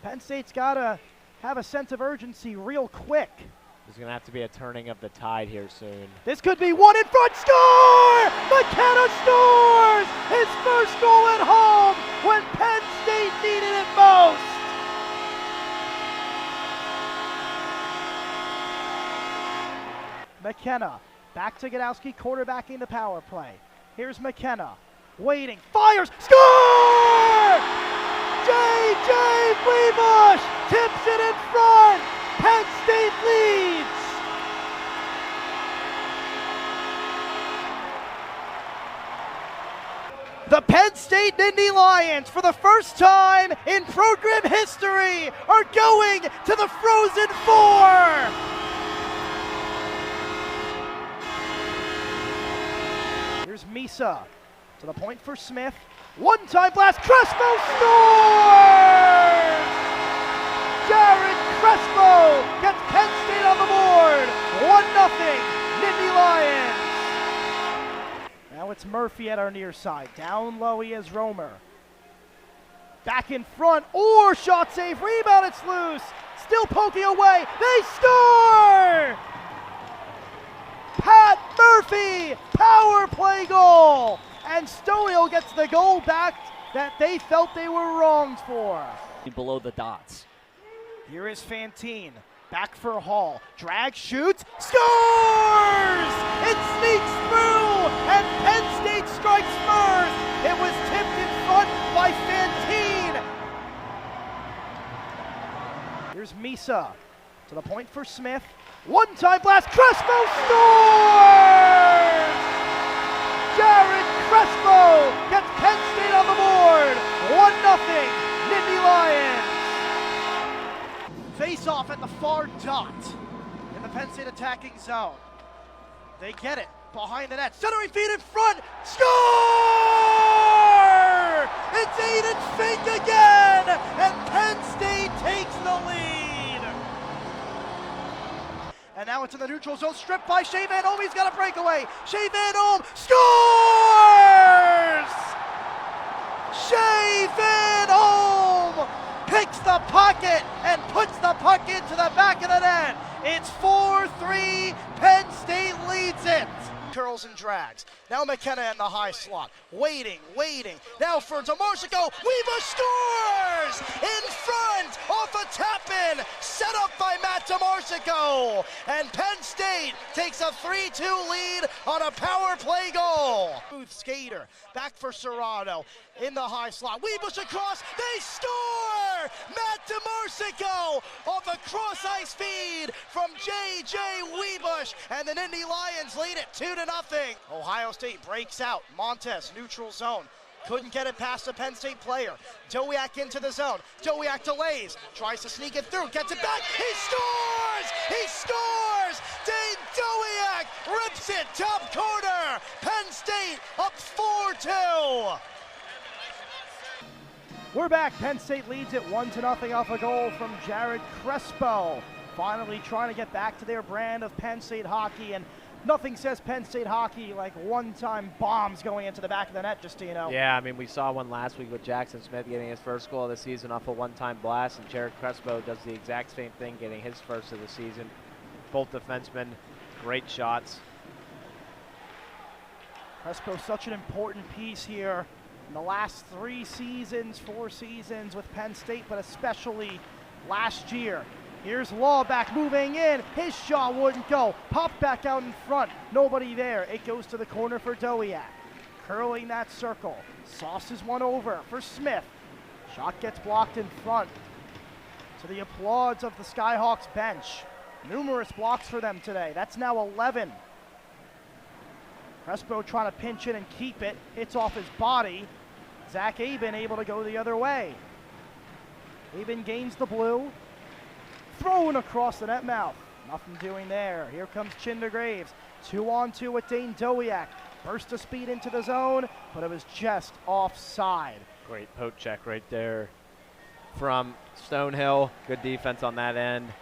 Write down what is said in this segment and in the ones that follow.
Penn State's got to have a sense of urgency real quick. There's going to have to be a turning of the tide here soon. This could be one in front. Score! McKenna scores his first goal at home when Penn State needed it most. McKenna back to Godowski, quarterbacking the power play. Here's McKenna, waiting, fires, score! J.J. Webush tips it in front. Penn State leads. The Penn State Nittany Lions, for the first time in program history, are going to the Frozen Four. Here's Misa to the point for Smith. One-time blast, Crespo scores! Jared Crespo gets Penn State on the board. 1-0, Nittany Lions. Now it's Murphy at our near side. Down low he is Romer. Back in front, or shot save, rebound, it's loose. Still poking away, they score! Pat Murphy, power play goal! And Stonehill gets the goal back that they felt they were wronged for. Below the dots. Here is Fantine, back for Hall, drag, shoots, scores! It sneaks through, and Penn State strikes first. It was tipped in front by Fantine. Here's Misa, to the point for Smith. One-time blast, Crespo scores! Jared Crespo gets Penn State on the board. 1-0, Nittany Lions. Face off at the far dot in the Penn State attacking zone. They get it behind the net. Centering feet in front. Score! It's Aiden Fink again, and Penn State takes the lead. And now it's in the neutral zone, stripped by Shea Van Ohm. He's got a breakaway. Shea Van Ohm scores! Shea Van Ohm picks the pocket and puts the puck into the back of the net. It's 4-3, Penn State leads it. Curls and drags. Now McKenna in the high slot. Waiting. Now for Demarsico. Weaver scores! In front, off a tap-in, set up by Matt Demarsico. And Penn State takes a 3-2 lead on a power play goal. Smooth skater, back for Serrano. In the high slot. Weabush across, they score! Matt Demarsico off a cross-ice feed from J.J. Weabush, and the Nittany Lions lead it 2-0. Ohio State breaks out. Montez, neutral zone. Couldn't get it past the Penn State player. Dowiak into the zone. Dowiak delays, tries to sneak it through, gets it back. He scores! He scores! Dane Dowiak rips it top corner. Penn State up 4-2. We're back. Penn State leads it 1-0 off a goal from Jared Crespo. Finally trying to get back to their brand of Penn State hockey, and nothing says Penn State hockey like one-time bombs going into the back of the net, just so you know. Yeah, I mean, we saw one last week with Jackson Smith getting his first goal of the season off a one-time blast, and Jared Crespo does the exact same thing, getting his first of the season. Both defensemen, great shots. Crespo, such an important piece here in the last 4 seasons with Penn State, but especially last year. Here's Law back moving in. His shot wouldn't go. Popped back out in front. Nobody there. It goes to the corner for Dowiak. Curling that circle. Sauces one over for Smith. Shot gets blocked in front. To the applause of the Skyhawks bench. Numerous blocks for them today. That's now 11. Crespo trying to pinch it and keep it. Hits off his body. Zach Aben able to go the other way. Aben gains the blue. Thrown across the net mouth. Nothing doing there. Here comes Chinder Graves. 2-on-2 with Dane Dowiak. Burst of speed into the zone, but it was just offside. Great poke check right there from Stonehill. Good defense on that end.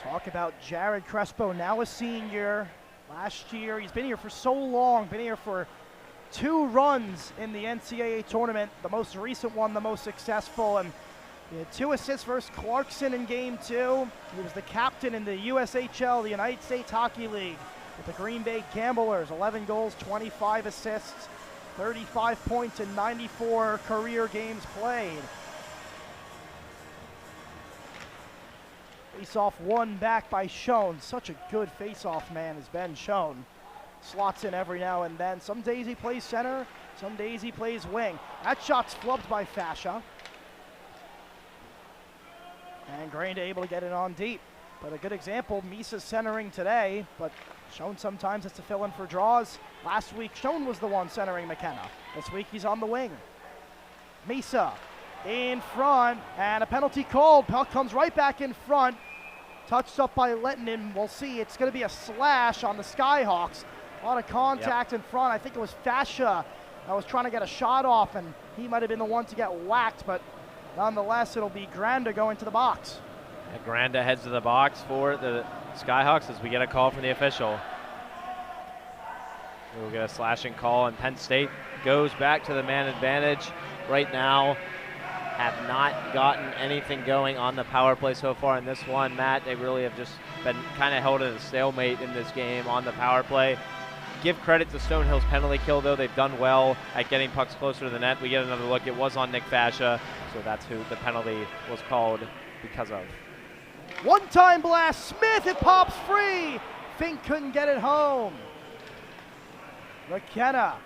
Talk about Jared Crespo, now a senior. Last year, he's been here for so long, been here for 2 runs in the NCAA tournament, the most recent one, the most successful, and He had 2 assists versus Clarkson in game 2. He was the captain in the USHL, the United States Hockey League, with the Green Bay Gamblers. 11 goals, 25 assists, 35 points in 94 career games played. Face-off won back by Schoen. Such a good face-off man has Ben Schoen. Slots in every now and then. Some days he plays center, some days he plays wing. That shot's flubbed by Fascia. And Granda able to get it on deep. But a good example, Misa's centering today, but Schoen sometimes has to fill in for draws. Last week, Schoen was the one centering McKenna. This week, he's on the wing. Misa in front, and a penalty called. Puck comes right back in front. Touched up by Lettinen. We'll see. It's going to be a slash on the Skyhawks. A lot of contact in front. I think it was Fascia that was trying to get a shot off, and he might have been the one to get whacked, but nonetheless, it'll be Granda going to the box. And Granda heads to the box for the Skyhawks as we get a call from the official. We'll get a slashing call, and Penn State goes back to the man advantage right now. Have not gotten anything going on the power play so far in this one. Matt, they really have just been kind of held at a stalemate in this game on the power play. Give credit to Stonehill's penalty kill, though. They've done well at getting pucks closer to the net. We get another look. It was on Nick Fascia, so that's who the penalty was called because of. One-time blast. Smith, it pops free. Fink couldn't get it home. McKenna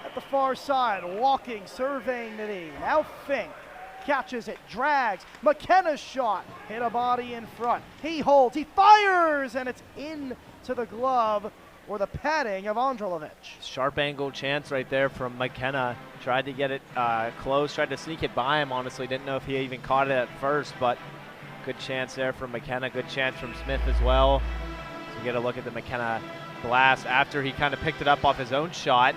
at the far side, walking, surveying the knee. Now Fink catches it, drags. McKenna's shot hit a body in front. He holds, he fires, and it's into the glove or the padding of Andrilovic. Sharp angle chance right there from McKenna. Tried to get it close, tried to sneak it by him, honestly. Didn't know if he even caught it at first, but good chance there from McKenna. Good chance from Smith as well. So we get a look at the McKenna blast after he kind of picked it up off his own shot.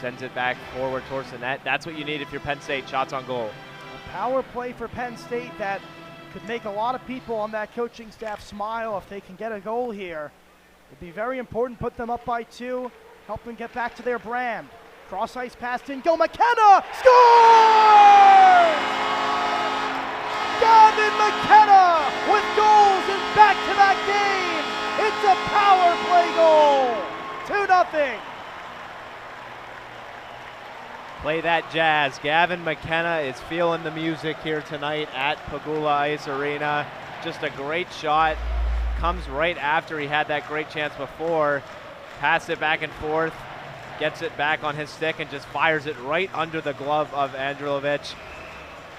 Sends it back forward towards the net. That's what you need if you're Penn State. Shots on goal. A power play for Penn State that could make a lot of people on that coaching staff smile if they can get a goal here. It'd be very important, put them up by 2, help them get back to their brand. Cross ice pass in, go McKenna, scores! Gavin McKenna with goals and back to that game. It's a power play goal, 2-0. Play that jazz. Gavin McKenna is feeling the music here tonight at Pagula Ice Arena. Just a great shot. Comes right after he had that great chance before. Pass it back and forth. Gets it back on his stick and just fires it right under the glove of Andrilovic.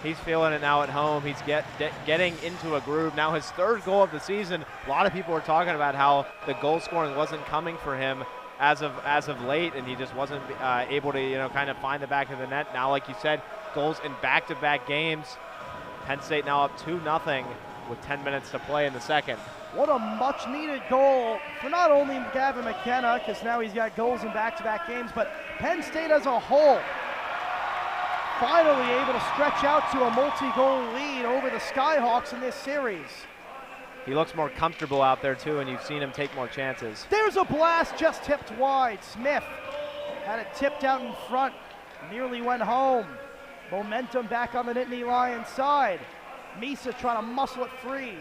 He's feeling it now at home. He's getting into a groove. Now his 3rd goal of the season. A lot of people were talking about how the goal scoring wasn't coming for him as of late, and he just wasn't able to kind of find the back of the net. Now, like you said, goals in back-to-back games. Penn State now up 2-0 with 10 minutes to play in the second. What a much-needed goal for not only Gavin McKenna, because now he's got goals in back-to-back games, but Penn State as a whole. Finally able to stretch out to a multi-goal lead over the Skyhawks in this series. He looks more comfortable out there, too, and you've seen him take more chances. There's a blast just tipped wide. Smith had it tipped out in front, nearly went home. Momentum back on the Nittany Lions side. Misa trying to muscle it free,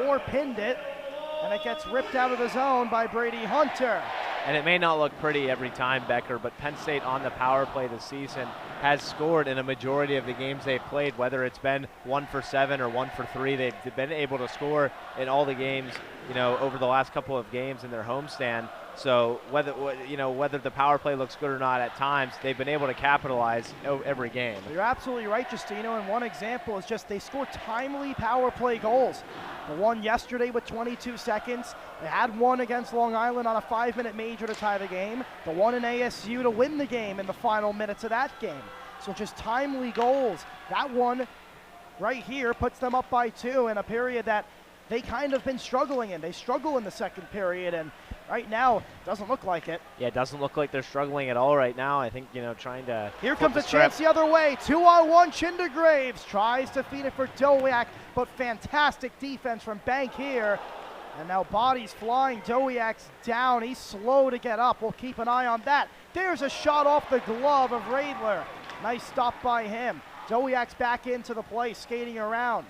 or pinned it, and it gets ripped out of the zone by Brady Hunter. And it may not look pretty every time, Becker, but Penn State on the power play this season has scored in a majority of the games they've played, whether it's been 1 for 7 or 1 for 3. They've been able to score in all the games, over the last couple of games in their homestand. So whether the power play looks good or not at times, they've been able to capitalize every game. You're absolutely right, Justino, and one example is just they score timely power play goals. The one yesterday with 22 seconds. They had one against Long Island on a 5-minute major to tie the game. The one in ASU to win the game in the final minutes of that game. So just timely goals. That one right here puts them up by 2 in a period that they kind of been struggling in. They struggle in the second period, and right now, it doesn't look like it. Yeah, it doesn't look like they're struggling at all right now. I think, trying to... Here comes a chance the other way. 2-on-1, Chindergraves tries to feed it for Dowiak, but fantastic defense from Bank here. And now bodies flying. Dowiak's down. He's slow to get up. We'll keep an eye on that. There's a shot off the glove of Radler. Nice stop by him. Dowiak's back into the play, skating around.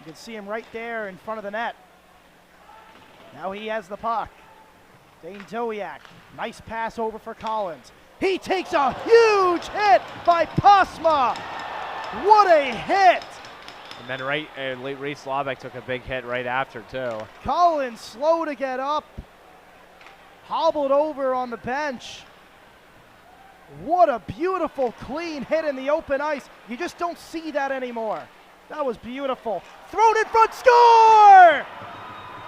You can see him right there in front of the net. Now he has the puck. Dane Dowiak, nice pass over for Collins. He takes a huge hit by Posma. What a hit! And then Reese Laubach took a big hit right after too. Collins slow to get up, hobbled over on the bench. What a beautiful, clean hit in the open ice. You just don't see that anymore. That was beautiful. Thrown in front, score!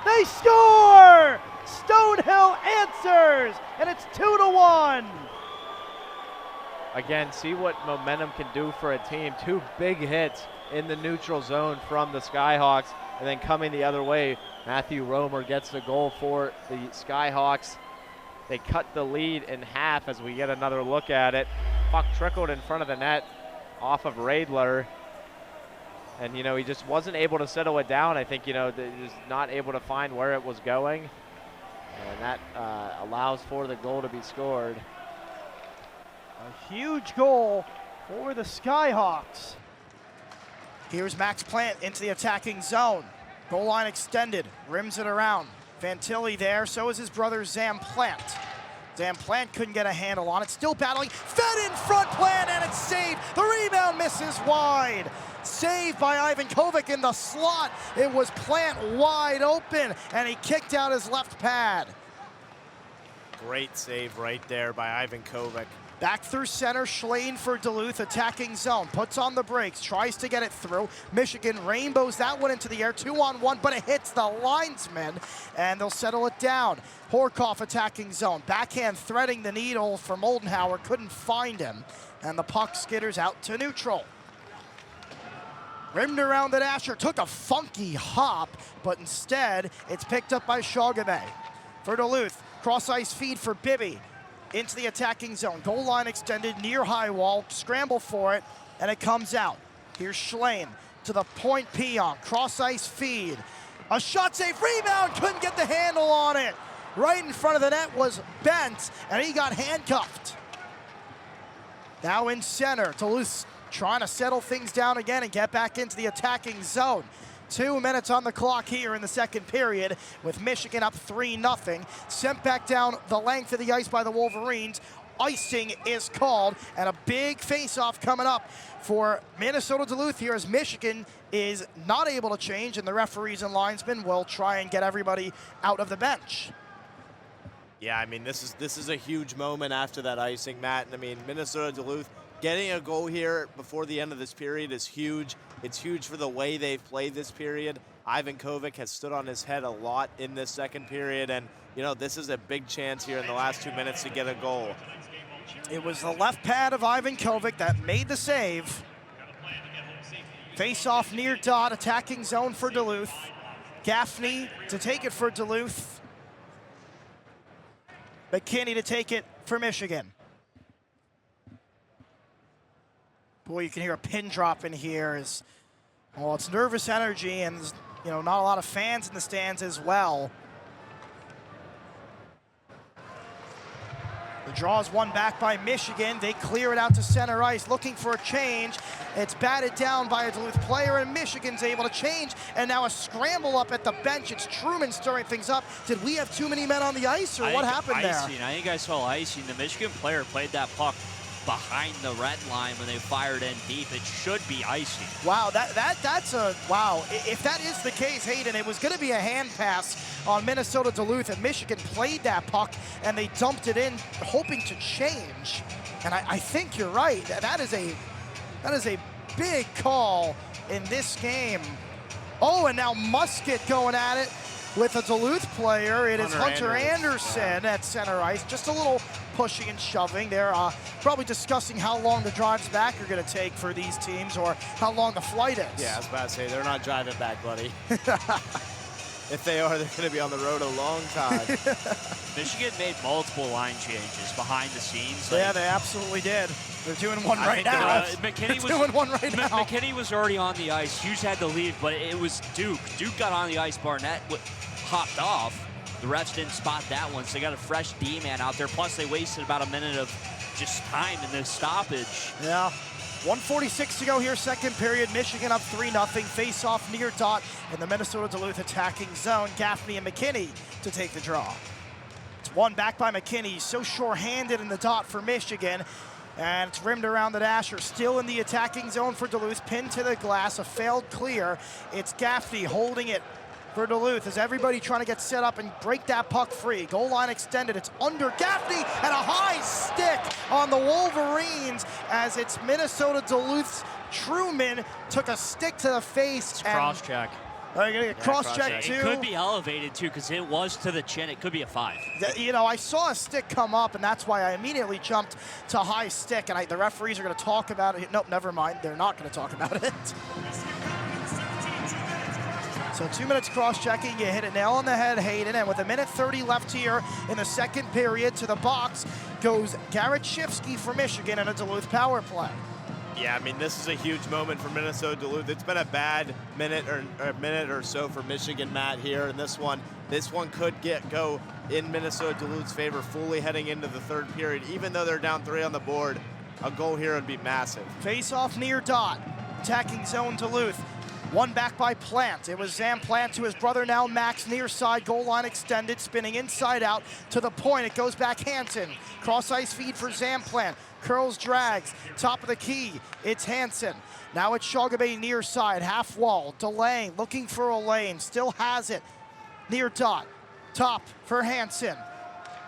They score! Stonehill answers, and it's 2-1. Again, see what momentum can do for a team. 2 big hits in the neutral zone from the Skyhawks, and then coming the other way, Matthew Romer gets the goal for the Skyhawks. They cut the lead in half as we get another look at it. Puck trickled in front of the net off of Radler. And, he just wasn't able to settle it down. I think, he was not able to find where it was going. And that allows for the goal to be scored. A huge goal for the Skyhawks. Here's Max Plant into the attacking zone. Goal line extended, rims it around. Fantilli there, so is his brother Zam Plant. Zam Plant couldn't get a handle on it, still battling, fed in front, Plant, and it's saved. The rebound misses wide. Saved by Ivan Kovic in the slot. It was Plant wide open, and he kicked out his left pad. Great save right there by Ivan Kovic. Back through center, Schlane for Duluth, attacking zone, puts on the brakes, tries to get it through. Michigan rainbows that one into the air, 2-on-1, but it hits the linesman, and they'll settle it down. Horkoff attacking zone, backhand threading the needle for Moldenhauer, couldn't find him, and the puck skitters out to neutral. Rimmed around at Asher, took a funky hop, but instead it's picked up by Chaugamet. For Duluth, cross ice feed for Bibby. Into the attacking zone, goal line extended near high wall, scramble for it, and it comes out. Here's Schlane to the point peon, cross ice feed. A shot save, rebound, couldn't get the handle on it. Right in front of the net was Bent, and he got handcuffed. Now in center, Duluth trying to settle things down again and get back into the attacking zone. 2 minutes on the clock here in the second period with Michigan up 3-0. Sent back down the length of the ice by the Wolverines. Icing is called, and a big face-off coming up for Minnesota Duluth here as Michigan is not able to change, and the referees and linesmen will try and get everybody out of the bench. Yeah, I mean, this is a huge moment after that icing, Matt. I mean, Minnesota Duluth getting a goal here before the end of this period is huge. It's huge for the way they've played this period. Ivan Kovic has stood on his head a lot in this second period, and, this is a big chance here in the last 2 minutes to get a goal. It was the left pad of Ivan Kovic that made the save. Face off near dot, attacking zone for Duluth. Gaffney to take it for Duluth. McKinney to take it for Michigan. Boy, you can hear a pin drop in here. Well, it's nervous energy, and not a lot of fans in the stands as well. The draw is won back by Michigan. They clear it out to center ice, looking for a change. It's batted down by a Duluth player, and Michigan's able to change. And now a scramble up at the bench. It's Truman stirring things up. Did we have too many men on the ice, or what happened there? I think I saw icing. The Michigan player played that puck behind the red line when they fired in deep. It should be icing. Wow, wow. If that is the case, Hayden, it was going to be a hand pass on Minnesota Duluth, and Michigan played that puck, and they dumped it in, hoping to change. And I think you're right. That is a big call in this game. Oh, and now Musket going at it with a Duluth player. It is Hunter Anderson at center ice. Just a little pushing and shoving. They're probably discussing how long the drives back are going to take for these teams, or how long the flight is. Yeah, I was about to say, they're not driving back, buddy. If they are, they're going to be on the road a long time. Michigan made multiple line changes behind the scenes. Yeah, they absolutely did. They're doing one right now. McKinney was already on the ice. Hughes had to leave, but it was Duke. Duke got on the ice. Barnett hopped off. The refs didn't spot that one, so they got a fresh D-man out there. Plus, they wasted about a minute of just time in this stoppage. Yeah. 1:46 to go here, second period. Michigan up 3-0. Face-off near dot in the Minnesota Duluth attacking zone. Gaffney and McKinney to take the draw. It's one back by McKinney. He's so sure-handed in the dot for Michigan. And it's rimmed around the dasher. Still in the attacking zone for Duluth. Pinned to the glass. A failed clear. It's Gaffney holding it for Duluth as everybody trying to get set up and break that puck free. Goal line extended. It's under Gaffney and a high stick on the Wolverines as it's Minnesota Duluth's Truman took a stick to the face. It's cross-check. Are you going to get cross-check too? It could be elevated too because it was to the chin. It could be a 5. You know, I saw a stick come up, and that's why I immediately jumped to high stick, and the referees are going to talk about it. Nope, never mind. They're not going to talk about it. So 2 minutes cross-checking, you hit it nail on the head, Hayden, and with 1:30 left here in the second period, to the box goes Garrett Shifsky for Michigan in a Duluth power play. Yeah, I mean, this is a huge moment for Minnesota Duluth. It's been a bad minute or so for Michigan, Matt, here, and this one could go in Minnesota Duluth's favor fully heading into the third period. Even though they're down 3 on the board, a goal here would be massive. Face-off near dot, attacking zone Duluth. One back by Plant. It was Zam Plant to his brother now Max, near side, goal line extended, spinning inside out to the point. It goes back Hansen. Cross ice feed for Zam Plant. Curls, drags, top of the key. It's Hansen. Now it's Shogabay near side, half wall, delaying, looking for a lane. Still has it. Near dot. Top for Hansen.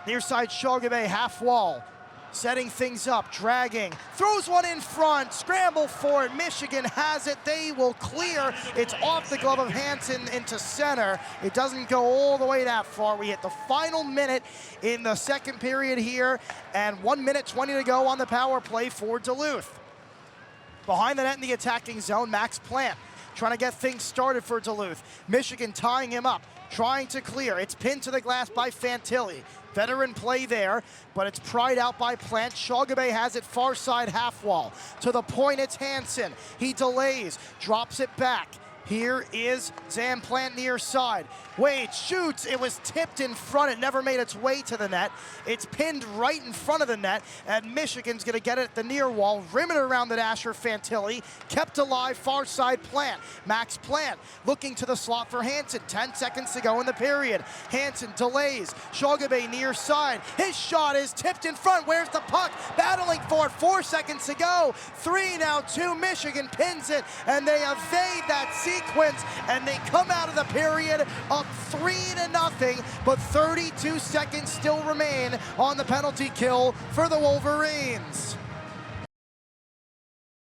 Near side Shogabay, half wall. Setting things up, dragging, throws one in front, scramble for it. Michigan has it, they will clear. It's off the glove of Hansen into center. It doesn't go all the way that far. We hit the final minute in the second period here, and 1:20 to go on the power play for Duluth. Behind the net in the attacking zone, Max Plant trying to get things started for Duluth. Michigan tying him up, trying to clear. It's pinned to the glass by Fantilli. Veteran play there, but it's pried out by Plant. Shogabay has it far side half wall. To the point, it's Hansen. He delays, drops it back. Here is Zam Plant near side. Wade shoots, it was tipped in front. It never made its way to the net. It's pinned right in front of the net, and Michigan's gonna get it at the near wall. Rim it around the dasher, Fantilli. Kept alive, far side Plant. Max Plant looking to the slot for Hansen. 10 seconds to go in the period. Hansen delays, Shogabay near side. His shot is tipped in front. Where's the puck? Battling for it, 4 seconds to go. 3 now, 2, Michigan pins it, and they evade that sequence, and they come out of the period up 3-0, but 32 seconds still remain on the penalty kill for the Wolverines.